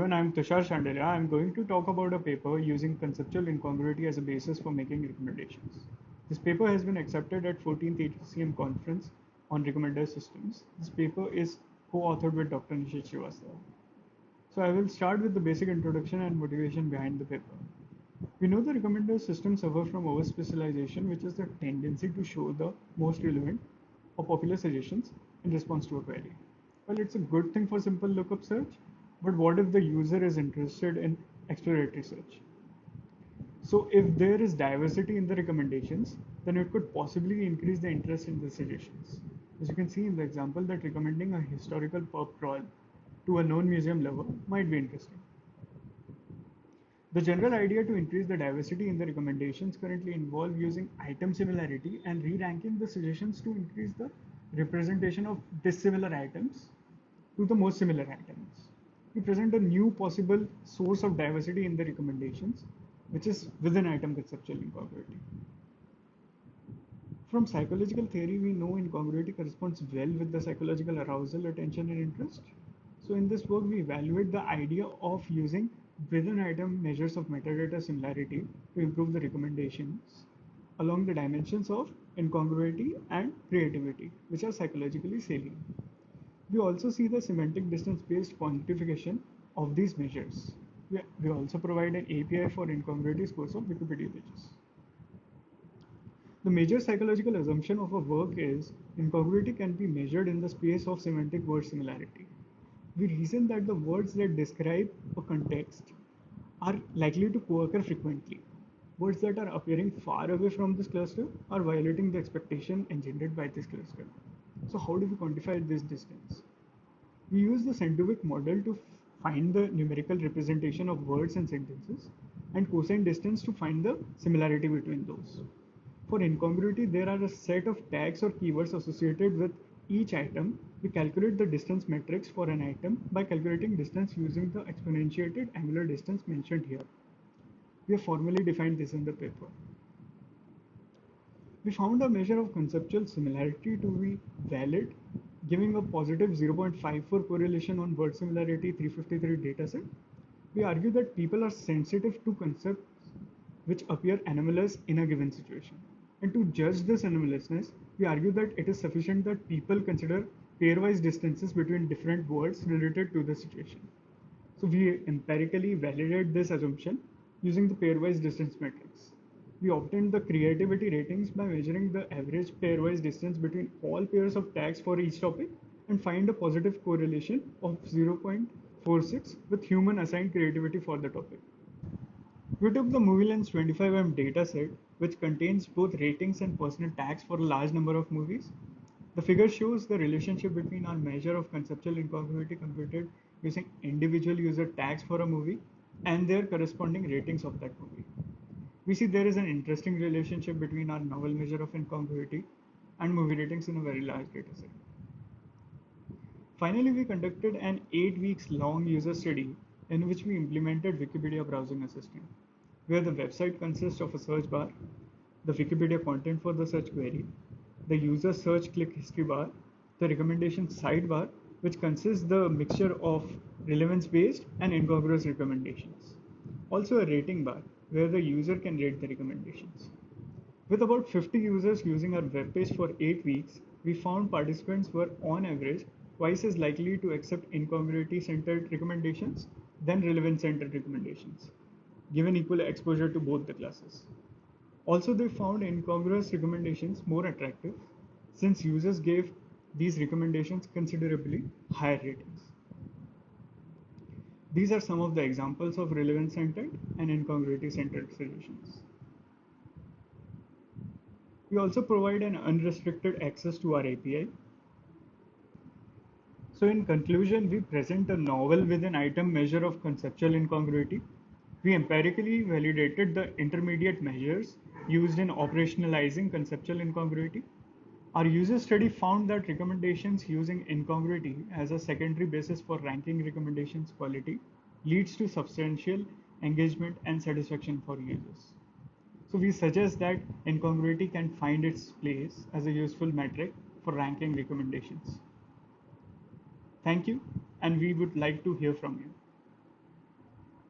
everyone, I'm Tushar Shandelia. I'm going to talk about a paper using conceptual incongruity as a basis for making recommendations. This paper has been accepted at 14th ATCM conference on recommender systems. This paper is co-authored with Dr. Nishit Srivastava. So I will start with the basic introduction and motivation behind the paper. We know the recommender system suffers from overspecialization, which is the tendency to show the most relevant or popular suggestions in response to a query. Well, it's a good thing for simple lookup search, but what if the user is interested in exploratory search? So if there is diversity in the recommendations, then it could possibly increase the interest in the suggestions. As you can see in the example that recommending a historical pub crawl to a known museum lover might be interesting. The general idea to increase the diversity in the recommendations currently involve using item similarity and re-ranking the suggestions to increase the representation of dissimilar items to the most similar items. We present a new possible source of diversity in the recommendations, which is within item conceptual incongruity. From psychological theory, we know incongruity corresponds well with the psychological arousal, attention, and interest. So in this work, we evaluate the idea of using within item measures of metadata similarity to improve the recommendations along the dimensions of incongruity and creativity, which are psychologically salient. We also see the semantic distance based quantification of these measures. We also provide an API for incongruity scores of Wikipedia pages. The major psychological assumption of a work is incongruity can be measured in the space of semantic word similarity. We reason that the words that describe a context are likely to co-occur frequently. Words that are appearing far away from this cluster are violating the expectation engendered by this cluster. So how do we quantify this distance? We use the Scientific model to find the numerical representation of words and sentences and cosine distance to find the similarity between those. For incongruity, there are a set of tags or keywords associated with each item. We calculate the distance matrix for an item by calculating distance using the exponentiated angular distance mentioned here. We have formally defined this in the paper. We found a measure of conceptual similarity to be valid, giving a positive 0.54 correlation on word similarity 353 dataset. We argue that people are sensitive to concepts which appear anomalous in a given situation. And to judge this anomalousness, we argue that it is sufficient that people consider pairwise distances between different words related to the situation. So we empirically validate this assumption using the pairwise distance matrix. We obtained the creativity ratings by measuring the average pairwise distance between all pairs of tags for each topic and find a positive correlation of 0.46 with human assigned creativity for the topic. We took the MovieLens 25M dataset, which contains both ratings and personal tags for a large number of movies. The figure shows the relationship between our measure of conceptual incongruity computed using individual user tags for a movie and their corresponding ratings of that movie. We see there is an interesting relationship between our novel measure of incongruity and movie ratings in a very large dataset. Finally, we conducted an 8 weeks long user study in which we implemented Wikipedia Browsing Assistant, where the website consists of a search bar, the Wikipedia content for the search query, the user search click history bar, the recommendation sidebar, which consists the mixture of relevance-based and incongruous recommendations. Also a rating bar, where the user can rate the recommendations. With about 50 users using our web page for 8 weeks, we found participants were on average twice as likely to accept incongruity-centered recommendations than relevance-centered recommendations, given equal exposure to both the classes. Also, they found incongruous recommendations more attractive since users gave these recommendations considerably higher ratings. These are some of the examples of relevance-centered and incongruity-centered solutions. We also provide an unrestricted access to our API. So in conclusion, we present a novel within item measure of conceptual incongruity. We empirically validated the intermediate measures used in operationalizing conceptual incongruity. Our user study found that recommendations using incongruity as a secondary basis for ranking recommendations quality leads to substantial engagement and satisfaction for users. So we suggest that incongruity can find its place as a useful metric for ranking recommendations. Thank you, and we would like to hear from you.